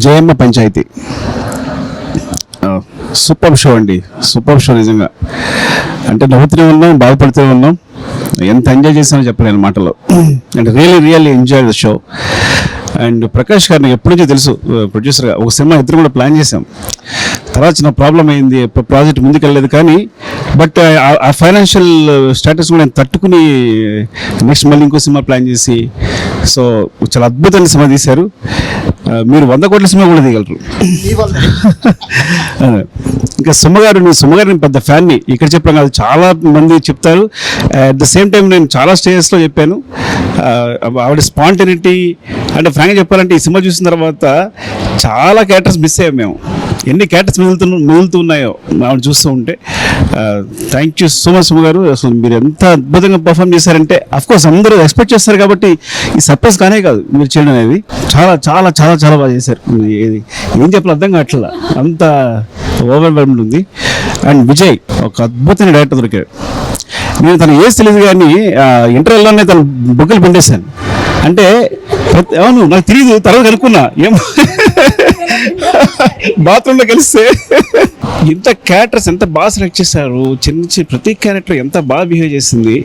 Jayamma panchayat super show అండి, super show నిజంగా. అంటే నవ్వుతూనే ఉన్నాం, బాధపడుతూనే ఉన్నాం. ఎంత ఎంజాయ్ చేసామో చెప్పలేను మాటలో. అంటే really enjoy the show. And Prakash గారిని ఎప్పటి నుంచో తెలుసు ప్రొడ్యూసర్గా. ఒక సినిమా ఇద్దరు కూడా ప్లాన్ చేసాం. తర్వాత చిన్న ప్రాబ్లం అయింది, ప్రాజెక్ట్ ముందుకెళ్ళలేదు. కానీ బట్ ఆ ఫైనాన్షియల్ స్టేటస్ కూడా నేను తట్టుకుని నెక్స్ట్ మళ్ళీ ఇంకో సినిమా ప్లాన్ చేసి సో చాలా అద్భుతమైన సినిమా తీశారు. మీరు 100 కోట్ల సినిమా కూడా తీయగలరు. ఇంకా సుమ్మగారిని పెద్ద ఫ్యాన్ని ఇక్కడ చెప్పడం కాదు, చాలా మంది చెప్తారు. అట్ ద సేమ్ టైం నేను చాలా స్టేజెస్లో చెప్పాను. ఆవిడ స్పాంటనిటీ అంటే ఫ్రాంక్గా చెప్పాలంటే ఈ సినిమా చూసిన తర్వాత చాలా క్యారెక్టర్స్ మిస్ అయ్యాం మేము. ఎన్ని క్యారెక్టర్స్ మిగులుతూ ఉన్నాయో ఆవిడ చూస్తూ ఉంటే. Thank you so much Suma గారు. అసలు మీరు ఎంత అద్భుతంగా పర్ఫామ్ చేశారంటే అఫ్కోర్స్ అందరూ ఎక్స్పెక్ట్ చేస్తారు కాబట్టి ఈ సర్ప్రైజ్ కానే కాదు మీరు చేయడం అనేది. చాలా చాలా చాలా చాలా బాగా చేశారు. ఏం చెప్పాలి అర్థం కావట్లా, అంత ఓవర్వెల్మ్డ్ ఉంది. అండ్ విజయ్ ఒక అద్భుతమైన డైరెక్టర్ దొరికాడు. నేను తన ఏజ్ తెలియదు కానీ ఇంటర్వ్యూలోనే తన బుగ్గలు పిండేశాను. అంటే అవును నాకు తెలియదు, తర్వాత కనుక్కున్నా ఏం బాత్రూంలో కలిస్తే ఇంత క్యారెక్టర్స్ ఎంత బాగా సెలెక్ట్ చేశారు. చిన్న ప్రతి క్యారెక్టర్ ఎంత బాగా బిహేవ్ చేసింది.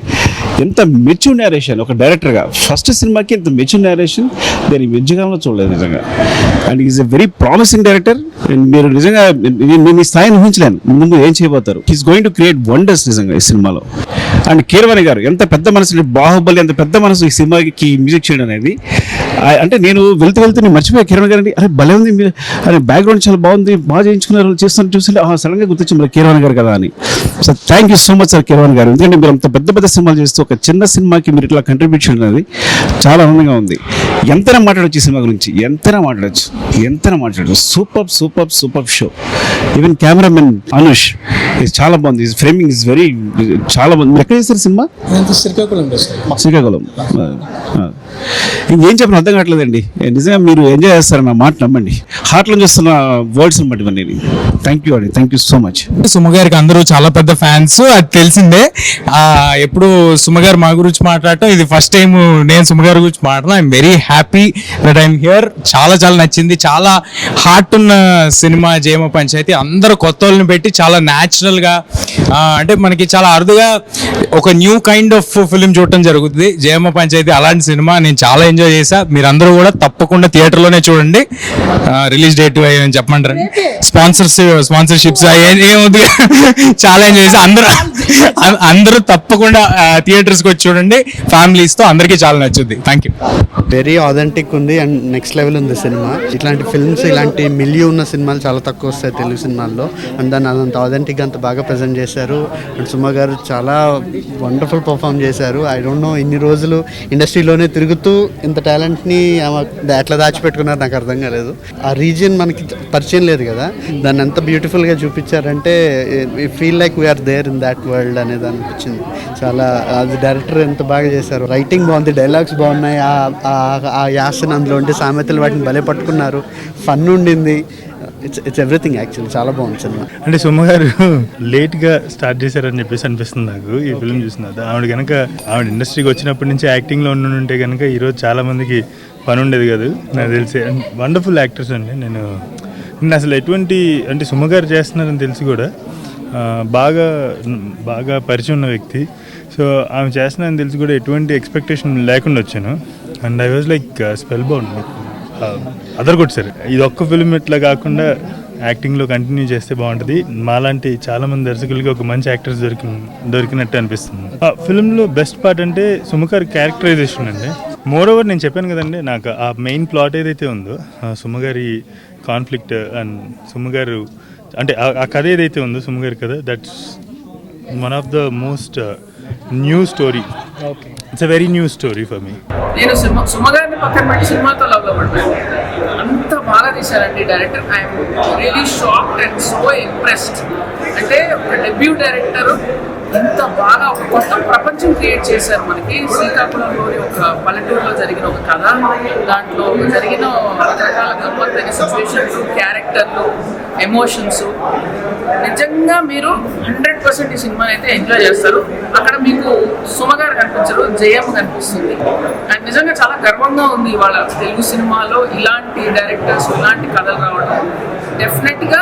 ఎంత మెచ్యూర్ నేరేషన్ ఒక డైరెక్టర్గా. ఫస్ట్ సినిమాకి ఇంత మెచ్యూర్ నేరేషన్ నేను మధ్యకాలంలో చూడలేదు నిజంగా. And is a very promising director. మీరు నిజంగా నేను ఈ స్థాయిని ఊహించలేను ముందు ఏం చేయబోతారు. He's going to create wonders నిజంగా ఈ సినిమాలో. అండ్ కీరవాణి గారు ఎంత పెద్ద మనసు, బాహుబలి ఎంత పెద్ద మనసు ఈ సినిమాకి మ్యూజిక్ చేయడం అనేది. అంటే నేను వెళ్తూ నేను మర్చిపోయా కీరవాణి గారు. అరే భలే ఉంది, అరే బ్యాక్గ్రౌండ్ చాలా బాగుంది, బాగా చేయించుకున్నారు చేస్తున్నారు చూస్తుంటే సడన్గా గుర్తొచ్చింది మరి కీరవాణి గారు కదా అని. So thank you so much sir Keeravani గారు. ఎందుకంటే మీరు అంత పెద్ద సినిమాలు చేస్తూ ఒక చిన్న సినిమాకి మీరు ఇట్లా కంట్రిబ్యూట్ చేయడం అనేది చాలా ఆనందంగా ఉంది. ఎంతైనా మాట్లాడచ్చు ఈ సినిమా గురించి, ఎంతైనా మాట్లాడచ్చు. Super show. Even cameraman Anush చాలా బాగుంది. ఫ్రేమింగ్ ఇస్ వెరీ చాలా బాగుంది. మీరు ఎక్కడ చేస్తారు సినిమా? శ్రీకాకుళం. ఇంకేం చెప్పిన అర్థం కావట్లేదండి. నిజంగా మీరు ఎంజాయ్ చేస్తారన్న మాట నమ్మండి. హార్ట్లో చూస్తున్న వర్డ్స్ అనమాట ఇవన్నీ. థ్యాంక్ యూ అండి, thank you so much. Suma గారికి అందరూ చాలా పెద్ద ఫ్యాన్స్, అది తెలిసిందే. ఎప్పుడు సుమ గారు మా గురించి మాట్లాడటం ఇది ఫస్ట్ టైం నేను సుమ గారి గురించి మాట్లాడడం. I'm very happy that I'm here. చాలా నచ్చింది. చాలా హార్ట్ ఉన్న సినిమా జయమ్మ పంచాయతీ. అందరూ కొత్త వాళ్ళని పెట్టి చాలా న్యాచురల్గా, అంటే మనకి చాలా అరుదుగా ఒక న్యూ కైండ్ ఆఫ్ ఫిలిం చూడటం జరుగుతుంది జయమ్మ పంచాయతీ. అలాంటి సినిమా నేను చాలా ఎంజాయ్ చేశా. మీరందరూ కూడా తప్పకుండా థియేటర్లోనే చూడండి. రిలీజ్ డేట్ అని చెప్పమంటారు, స్పాన్సర్షిప్స్ ఏమవుతుంది, చాలా ఎంజాయ్ చేశా. అందరూ తప్పకుండా థియేటర్స్కి వచ్చి చూడండి ఫ్యామిలీస్తో. అందరికీ చాలా నచ్చుద్ది. Thank you. వెరీ ఆథెంటిక్ ఉంది అండ్ నెక్స్ట్ లెవెల్ ఉంది సినిమా. ఇట్లాంటి ఫిల్మ్స్, ఇలాంటి మిలియూ ఉన్న సినిమాలు చాలా తక్కువ వస్తాయి తెలుగు సినిమాల్లో. అండ్ దాన్ని అంత ఆథెంటిక్గా అంత బాగా ప్రజెంట్ చేశారు. అండ్ సుమ గారు చాలా వండర్ఫుల్ పర్ఫామ్ చేశారు. ఐ డోంట్ నో ఇన్ని రోజులు ఇండస్ట్రీలోనే తిరుగుతూ ఇంత టాలెంట్ని ఎట్లా దాచిపెట్టుకున్నారు నాకు అర్థం కాలేదు. ఆ రీజియన్ మనకి పరిచయం లేదు కదా, దాన్ని ఎంత బ్యూటిఫుల్గా చూపించారంటే feel like we are there in that world అనేది అనిపించింది. చాలా అది డైరెక్టర్ ఎంత బాగా చేశారు. రైటింగ్ బాగుంది, డైలాగ్స్ బాగున్నాయి. ఆ యాసను అందులో ఉంటే సామెతలు వాటిని భలే పట్టుకున్నారు. ఫన్ ఉండింది. It's everything actually. చాలా బాగుంది సినిమా. అంటే సుమ గారు లేట్గా స్టార్ట్ చేశారని చెప్పేసి అనిపిస్తుంది నాకు ఈ ఫిల్మ్ చూసినది. ఆవిడ ఇండస్ట్రీకి వచ్చినప్పటి నుంచి యాక్టింగ్లో ఉంటే కనుక ఈరోజు చాలా మందికి పని ఉండేది కాదు నాకు తెలిసి. వండర్ఫుల్ యాక్టర్స్ అండి. నేను అసలు ఎటువంటి అంటే సుమ గారు చేస్తున్నారని తెలిసి కూడా బాగా పరిచయం ఉన్న వ్యక్తి. సో ఆమె చేస్తున్నారని తెలిసి కూడా ఎటువంటి ఎక్స్పెక్టేషన్ లేకుండా వచ్చాను. And I was like spellbound. అదరగొట్టారు. ఇది ఒక్క ఫిల్మ్ ఇట్లా కాకుండా యాక్టింగ్లో కంటిన్యూ చేస్తే బాగుంటుంది. మాలాంటి చాలామంది దర్శకులకి ఒక మంచి యాక్టర్స్ దొరికినట్టు అనిపిస్తుంది. ఆ ఫిల్మ్లో బెస్ట్ పార్ట్ అంటే సుమగారి క్యారెక్టరైజేషన్ అండి. మోర్ ఓవర్ నేను చెప్పాను కదండి, నాకు ఆ మెయిన్ ప్లాట్ ఏదైతే ఉందో సుమగారి కాన్ఫ్లిక్ట్ అండ్ సుమగారు అంటే ఆ కథ ఏదైతే ఉందో సుమగారి కథ, that's one of the most new story. It's a very new story for me. నేను సుమగారిని పక్కన పెట్టి సినిమాతో లవ్లో పడ్డాను. అంత బాగా తీశారండి director. I'm really shocked and so impressed. అంటే ఒక డెబ్యూ డైరెక్టర్ ఇంత బాగా ఒక కొత్త ప్రపంచం క్రియేట్ చేశారు మనకి. శ్రీకాకుళంలోని ఒక పల్లెటూరులో జరిగిన ఒక కథ, దాంట్లో జరిగిన రకరకాల గమ్మత్తైన సిచ్యువేషన్స్, క్యారెక్టర్లు, ఎమోషన్స్ నిజంగా మీరు 100% ఈ సినిమాని అయితే ఎంజాయ్ చేస్తారు. అక్కడ మీకు సుమ గారు కనిపించరు, జయమ్మ కనిపిస్తుంది. అండ్ నిజంగా చాలా గర్వంగా ఉంది ఇవాళ తెలుగు సినిమాలో ఇలాంటి డైరెక్టర్స్, ఇలాంటి కథలు రావడం. డెఫినెట్గా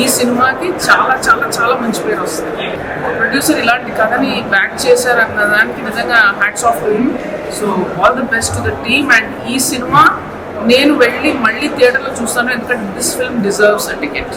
ఈ సినిమాకి చాలా చాలా చాలా మంచి పేరు వస్తుంది. ప్రొడ్యూసర్ ఇలాంటి కథని బ్యాక్ చేశారన్న దానికి నిజంగా hats off to him. So all the best to the team. And ఈ సినిమా నేను వెళ్ళి మళ్ళీ థియేటర్లో చూస్తాను, ఎందుకంటే this film deserves a ticket.